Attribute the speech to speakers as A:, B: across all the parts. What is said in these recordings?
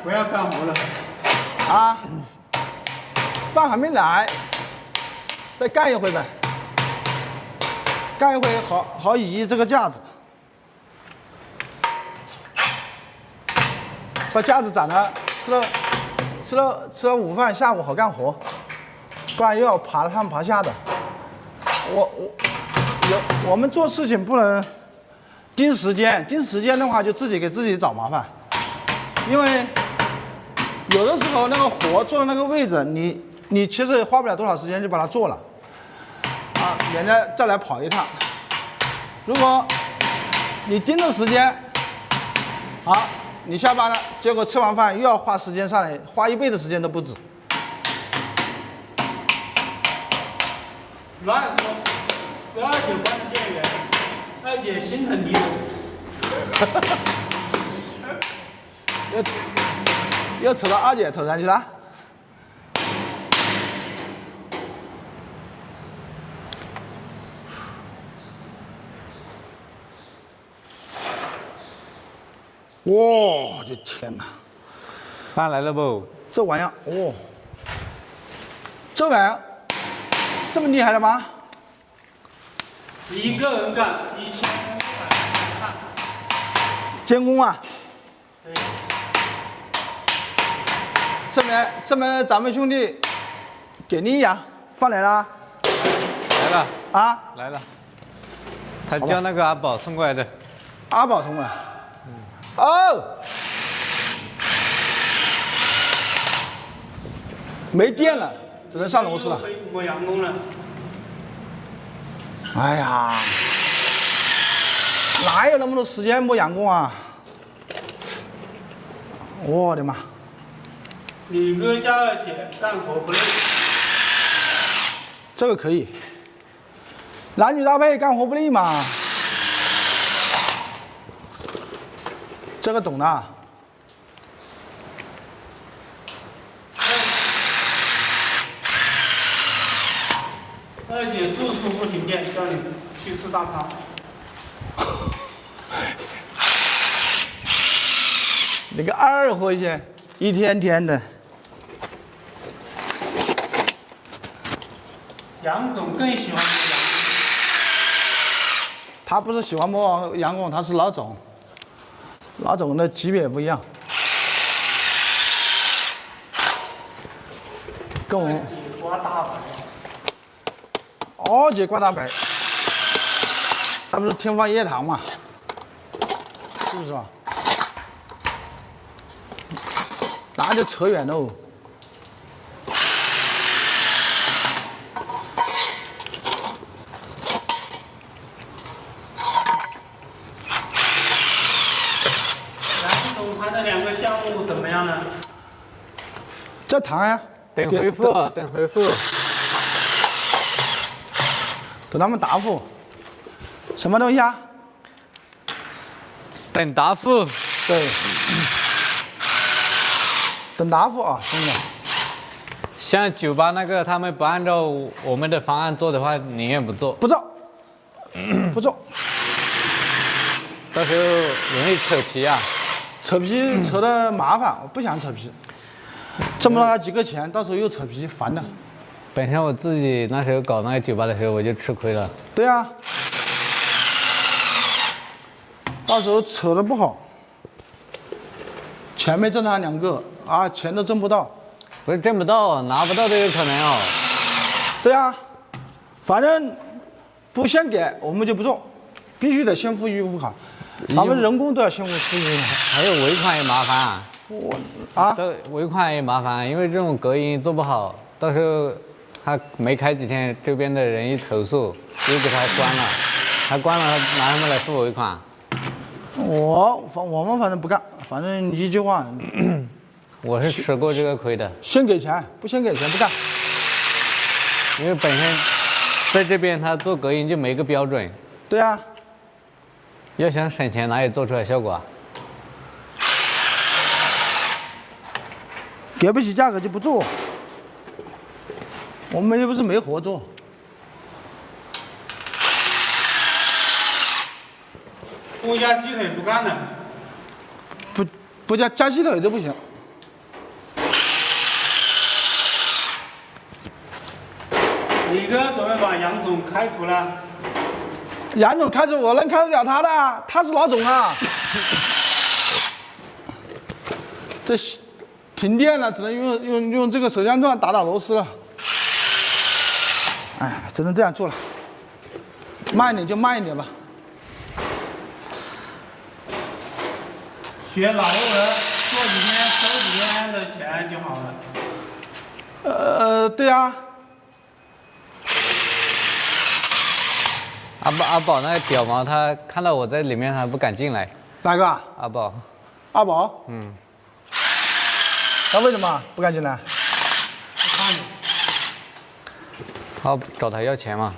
A: 不要干活了。
B: 啊，饭还没来，再干一会呗。干一会好移这个架子，把架子攒了，吃了午饭，下午好干活，不然又要爬上爬下的。我们做事情不能盯时间，盯时间的话就自己给自己找麻烦，因为有的时候那个活坐的那个位置，你其实花不了多少时间就把它做了。啊，人家再来跑一趟。如果你盯着时间，好，你下班了，结果吃完饭又要花时间上来，花1倍的时间都不止。
A: 乱说，12姐关系店员，2姐心疼你。
B: 又扯到2姐头上去了。哇，我的天哪！
C: 饭来了不？
B: 这玩意儿，哦，这玩意儿这么厉害的吗？
A: 一个人干1500汉。
B: 监工啊！
A: 对。
B: 这边咱们兄弟给力呀！饭来了。
C: 来了
B: 啊！
C: 来了。他叫那个阿宝送过来的。
B: 阿宝送过来。哦，没电了，只能上螺丝了。
A: 抹阳光了。
B: 哎呀，哪有那么多时间摸阳光啊？我的妈！
A: 李哥加了铁，干活不累。
B: 这个可以，男女搭配干活不累嘛。这个懂的。
A: 2姐住宿不停电，叫你去吃大餐。
B: 那个二货些，一天天的。
A: 杨总更喜欢摸阳光。
B: 他不是喜欢摸阳光，他是老总。老总的级别不一样，跟我们
A: 刮大白。
B: 2姐刮大白，他不是天方夜谭嘛，是不是吧？那就扯远喽。
A: 总裁的2个项目怎么样呢？
B: 在谈呀，
C: 等回复，等回复。
B: 等他们答复。什么东西啊？
C: 等答复。
B: 对。等答复啊，兄弟。
C: 像酒吧那个，他们不按照我们的方案做的话，宁愿不做。
B: 不做。不做。
C: 到时候容易扯皮啊。
B: 扯皮扯的麻烦，我不想扯皮，挣不到那几个钱，到时候又扯皮，烦的。
C: 本身我自己那时候搞那个酒吧的时候，我就吃亏了。
B: 对啊，到时候扯的不好，钱没挣上2个啊，钱都挣不到。
C: 不是挣不到，拿不到都有可能哦。
B: 对啊，反正不先给我们就不做，必须得先付预付卡。他们人工都要先付预付卡，
C: 还有尾款也麻烦啊。
B: 都
C: 尾款也麻烦，因为这种隔音做不好，到时候他没开几天，这边的人一投诉，又给他关了，他关了，他拿什么来付尾款？
B: 我们反正不干，反正一句话，
C: 我是吃过这个亏的。
B: 先给钱，不先给钱不干。
C: 因为本身在这边他做隔音就没个标准。
B: 对啊。
C: 要想省钱，哪里做出来效果啊？
B: 给不起价格就不做，我们又不是没活做。
A: 不加鸡腿不干的。
B: 不加鸡腿都不行。
A: 李哥准备把杨总开除了。
B: 杨总开除我能开得了他的，他是老总啊。这停电了，只能用这个手枪钻打螺丝了。哎，只能这样做了。慢一点就慢一点吧。
A: 学老实人，做几天收几天的钱就好了。
B: 对啊。
C: 阿宝那个屌毛，他看到我在里面，他不敢进来。
B: 哪个？
C: 阿宝。
B: 阿宝？
C: 嗯。
B: 他为什么不敢进来？
A: 看你。
C: 他找他要钱嘛。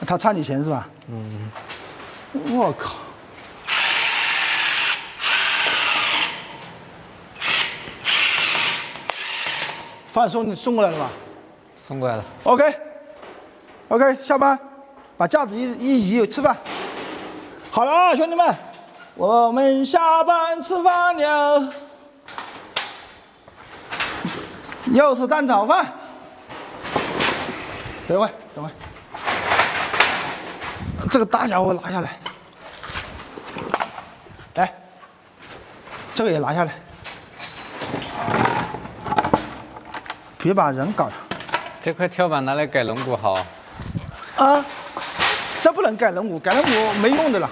B: 他差你钱是吧？
C: 嗯。
B: 我靠！饭送过来了吧？
C: 送过来了。
B: OK， 下班，把架子一移，吃饭。好了啊，兄弟们，我们下班吃饭了。又是蛋炒饭。等会，这个大家伙拿下来。来，这个也拿下来。别把人搞了。
C: 这块跳板拿来改龙骨好。
B: 啊，这不能改龙骨，改龙骨没用的了。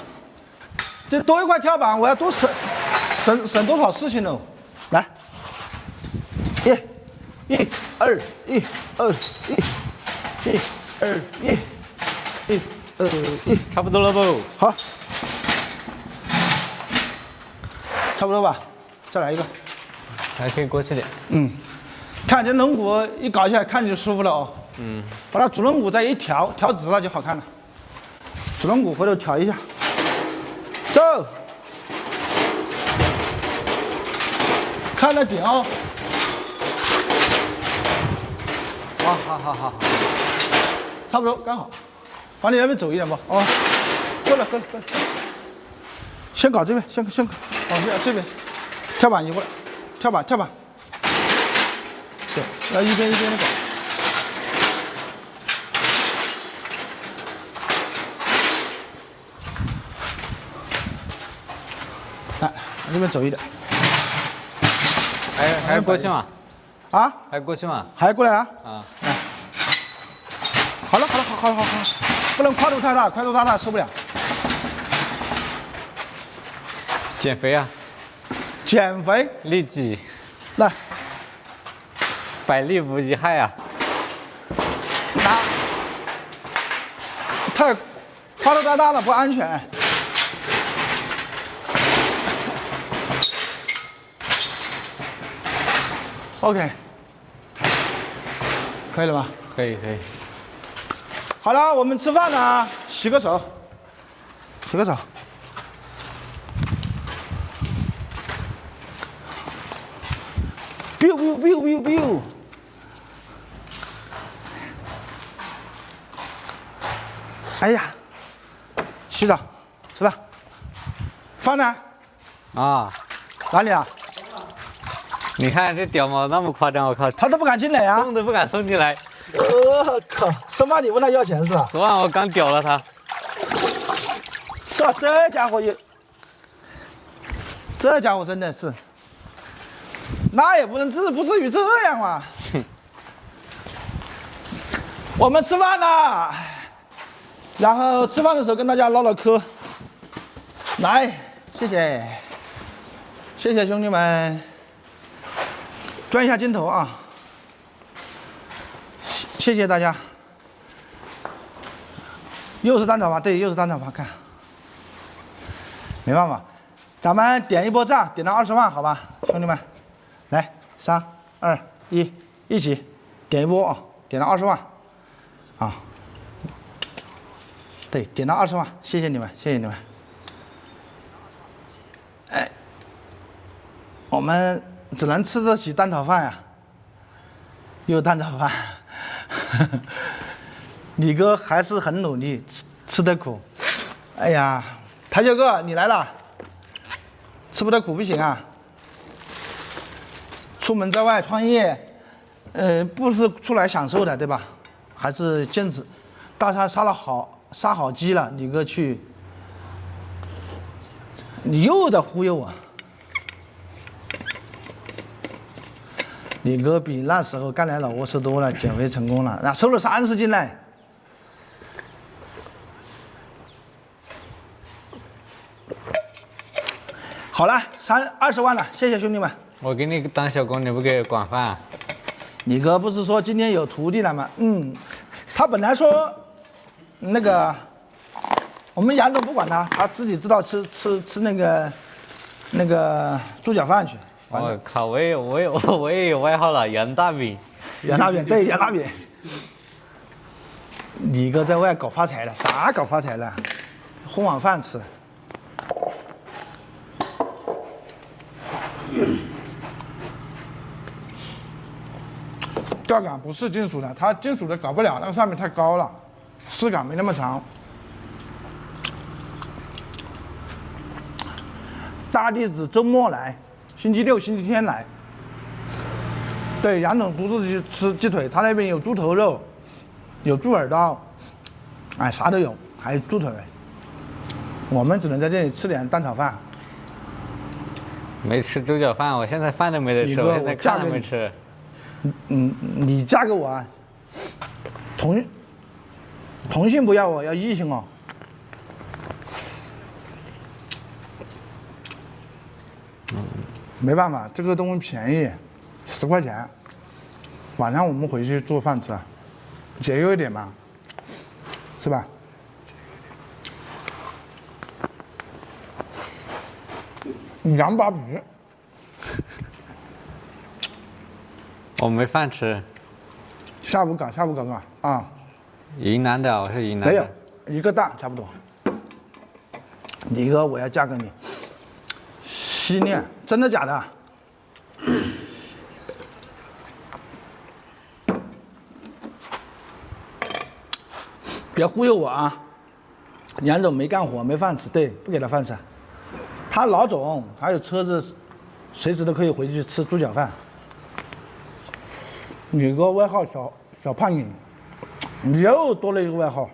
B: 这多一块跳板，我要多省多少事情呢？来，一二一，
C: 差不多了不？
B: 好，差不多吧，再来一个。
C: 还可以过去点。
B: 嗯。看这龙骨一搞起来，看着就舒服了哦。
C: 嗯。
B: 把它主龙骨再一调直了就好看了。主龙骨回头调一下。走。看着点哦。
C: 好。
B: 差不多刚好。往你那边走一点吧。哦。够了。先搞这边，先搞这边。跳板移过来，跳板。对，要一边的搞。来，往这边走一点。
C: 还过去吗？
B: 啊？
C: 还过去吗？
B: 还过来啊？
C: 啊。
B: 好了，不能跨度太大，跨度太大受不了。
C: 减肥啊！
B: 减肥。
C: 利己。
B: 来。
C: 百利无一害啊！
B: 太跨度太大了，不安全。OK， 可以了吧？
C: 可以。
B: 好了，我们吃饭了，洗个手。biu。哎呀，洗澡，吃饭。饭呢？
C: 啊。
B: 哪里啊？
C: 你看这屌毛那么夸张，我靠！
B: 他都不敢进来啊！
C: 送都不敢送进来。
B: 我靠！生怕你问他要钱是吧？
C: 昨晚我刚屌了他。
B: 是吧？这家伙真的是，那也不至于这样嘛。我们吃饭了，然后吃饭的时候跟大家唠唠嗑。来，谢谢兄弟们，转一下镜头啊！谢谢大家。又是蛋炒饭，对，又是蛋炒饭，看。没办法，咱们点一波赞，点到20万，好吧，兄弟们，来，3、2、1，一起点一波啊，点到20万，啊，对，点到20万，谢谢你们。哎，我们只能吃得起蛋炒饭呀，又蛋炒饭，李哥还是很努力，吃得苦，哎呀。台球哥，你来了，吃不得苦不行啊！出门在外创业，不是出来享受的，对吧？还是坚持。大菜杀好鸡了，李哥去，你又在忽悠我。李哥比那时候刚来老挝瘦多了，减肥成功了，那瘦了30斤嘞。好了，20万了，谢谢兄弟们。
C: 我给你当小工，你不给管饭？
B: 李哥不是说今天有徒弟了吗？他本来说那个我们杨总不管他，他自己知道吃那个猪脚饭去。
C: 我靠，我也有外号了，杨大饼。
B: 杨大饼，对，杨大饼。李哥在外搞发财了，啥搞发财了？混碗饭吃。吊杆不是金属的，它金属的搞不了，那个上面太高了，丝感没那么长。大弟子周末来，星期六、星期天来。对，杨总独自去吃鸡腿，他那边有猪头肉，有猪耳刀，哎，啥都有，还有猪腿。我们只能在这里吃点蛋炒饭。
C: 没吃猪脚饭，我现在饭都没得吃，我现在饭都没吃。
B: 你嫁给我啊？同性不要我，要异性哦。没办法，这个东西便宜，10块钱。晚上我们回去做饭吃，节约一点嘛，是吧？羊扒皮。
C: 我没饭吃。
B: 下午搞啊。
C: 云南的，我是云南的。
B: 没有，一个蛋差不多。李哥，我要嫁给你。西念，真的假的？别忽悠我啊！杨总没干活，没饭吃，对，不给他饭吃。他老总还有车子，随时都可以回去吃猪脚饭。李哥外号小胖影，你又多了一个外号。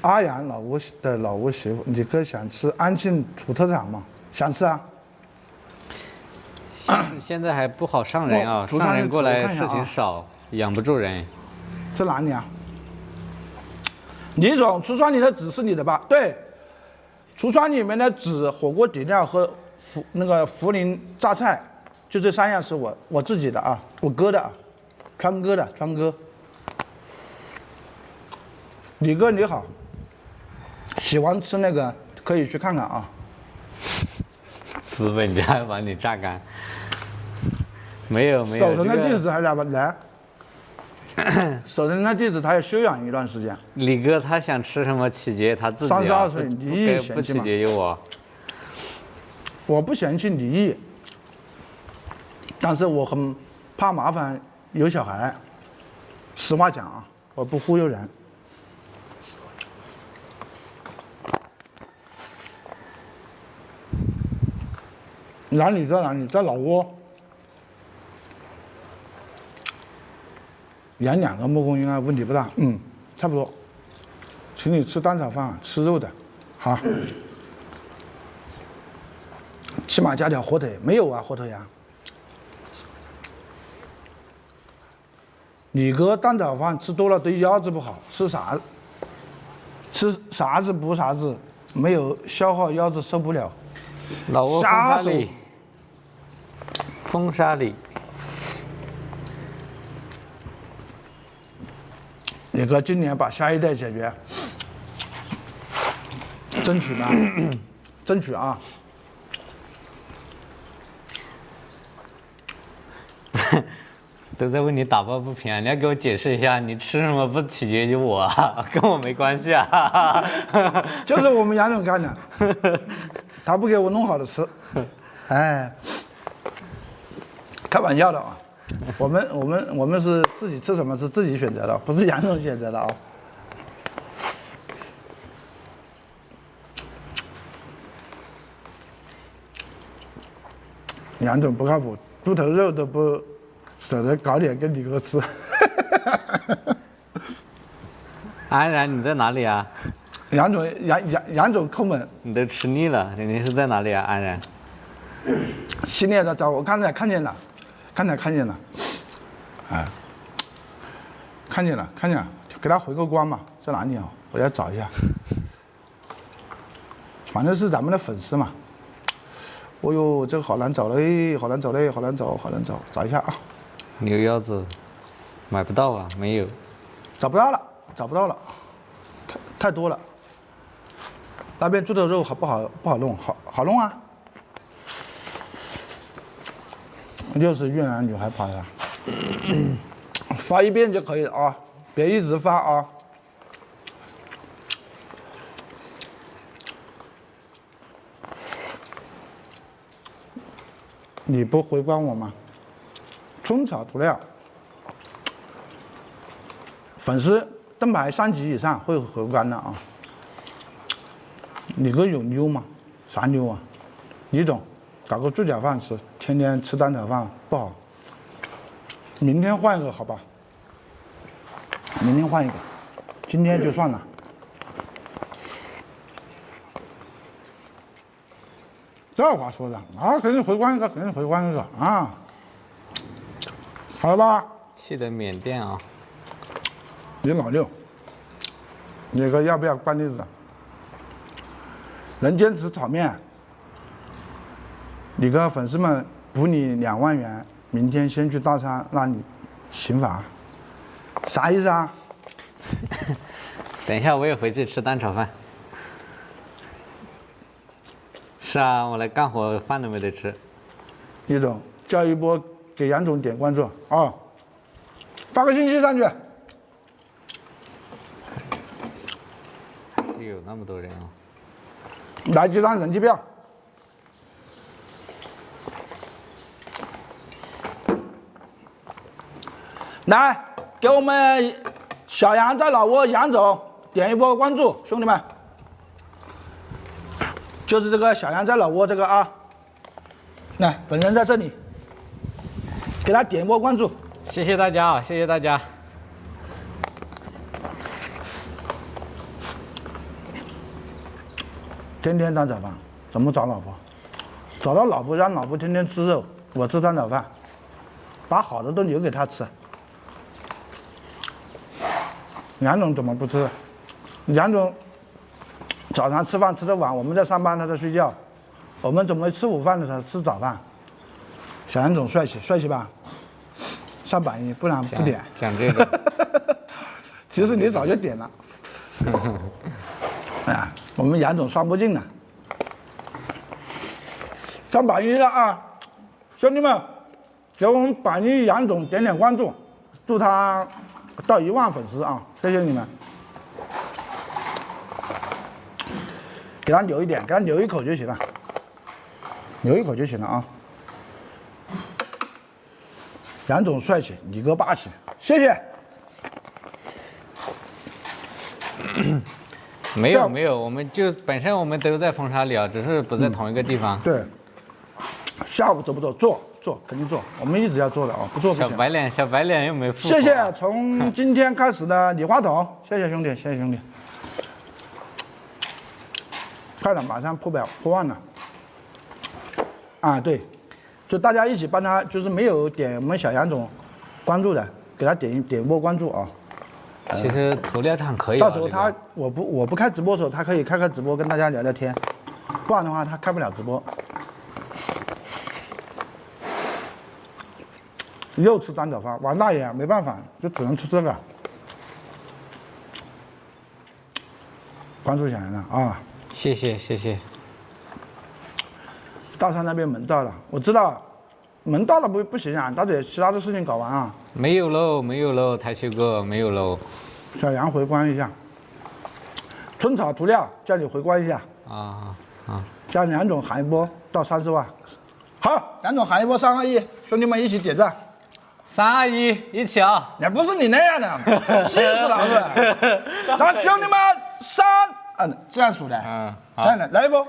B: 阿阳老吴媳妇，你哥想吃安庆土特产吗？想吃啊。
C: 现在还不好上人啊，上人过来事情少，养不住人。
B: 在哪里啊？李总，橱窗里的纸是你的吧？对，橱窗里面的纸、火锅底料和涪陵榨菜，就这3样是我自己的啊，我哥的，川哥。李哥你好，喜欢吃那个可以去看看啊。
C: 资本家把你榨干。没有。
B: 守城的弟子还来。守城的弟子他要休养一段时间。
C: 李哥他想吃什么取决于他自己啊。
B: 32岁，离异嫌
C: 不
B: 弃吗？
C: 取决于我。
B: 我不嫌弃离异，但是我很怕麻烦有小孩。实话讲啊，我不忽悠人。哪里在哪里？在老挝。养2个木工应该问题不大，差不多。请你吃蛋炒饭，吃肉的，好。起码加条火腿，没有啊，火腿啊。李哥蛋炒饭吃多了对腰子不好，吃啥子补啥子，没有消耗腰子受不了。
C: 老挝风沙里。
B: 李哥今年把下一代解决，争取呢，争取啊。
C: 都在为你打抱不平啊！你要给我解释一下，你吃什么不取决于我啊，跟我没关系啊。
B: 就是我们杨总干的，他不给我弄好的吃，哎，开玩笑的啊。我们是自己吃什么是自己选择的，不是杨总选择的啊。杨总不靠谱，猪头肉都不舍得搞点给李哥吃。
C: 安然，你在哪里啊？
B: 杨总抠门，
C: 你都吃腻了，你是在哪里啊？安然，
B: 系列的找我刚才看见了，啊，看见了，给他回个光嘛，在哪里啊？我要找一下，反正是咱们的粉丝嘛。哦呦，这个好难找嘞，好难找，找一下啊。
C: 牛腰子买不到啊，没有，
B: 找不到了，太多了。那边猪头肉不好弄，好弄啊。又是越南女孩跑的，发一遍就可以了啊，别一直发啊。你不回关我吗？葱炒涂料，粉丝灯牌3级以上会回关的啊。你哥有妞吗？啥妞啊？李总，搞个猪脚饭吃，天天吃蛋炒饭不好。明天换一个好吧？明天换一个，今天就算了。这话说的啊，给你回关一个，啊，好了吧？
C: 去的缅甸啊。
B: 你老六，你哥要不要关栗子？能坚持炒面，你哥粉丝们补你2万元，明天先去大餐让你刑罚，啥意思啊？
C: 等一下我也回去吃蛋炒饭。是啊，我来干活，饭都没得吃。
B: 李总叫一波给杨总点关注啊，发个信息上去。
C: 还是有那么多人啊。
B: 来几张人气票。来，给我们小杨在老挝杨总点一波关注，兄弟们，就是这个小杨在老挝这个啊，来，本人在这里，给他点一波关注。
C: 谢谢大家啊，谢谢大家。
B: 天天蛋炒饭，怎么找老婆？找到老婆，让老婆天天吃肉，我吃蛋炒饭，把好的都留给他吃。杨总怎么不吃？杨总早上吃饭吃得晚，我们在上班，他在睡觉。我们准备吃午饭的时候吃早饭。小杨总帅气吧？上榜一，不然不点。
C: 讲这个。
B: 其实你早就点了。哎呀，我们杨总刷不进了，上榜一了啊！兄弟们，给我们榜一杨总点点关注，祝他到1万粉丝啊！谢谢你们，给他留一点，给他留一口就行了，留一口就行了啊！杨总帅气，李哥霸气，谢谢。
C: 没有，我们就本身我们都在风沙里啊，只是不在同一个地方。
B: 对，下午走不走？做，肯定做。我们一直要做的啊，不做不行。
C: 小白脸又没复活。
B: 谢谢从今天开始的李花筒，谢谢兄弟。快了，马上破万了。啊，对，就大家一起帮他，就是没有点我们小杨总关注的，给他点一波关注啊。
C: 其实涂料厂可以。
B: 到时候他我不开直播的时候，他可以开直播跟大家聊聊天，不然的话他开不了直播。又吃蛋炒饭，王大爷没办法，就只能吃这个。关注小杨了啊！
C: 谢谢。
B: 大山那边门到了，我知道，门到了不行啊，他得其他的事情搞完啊。
C: 没有喽，台球哥没有喽。
B: 小杨回关一下，春草涂料叫你回关一下
C: 啊，
B: 叫杨总喊一波到30万。好，杨总喊一波3个亿，兄弟们一起点赞。
C: 3、2、1，一起啊！
B: 也不是你那样的，气死老子！然后兄弟们3，这样数的，这样的，来一波。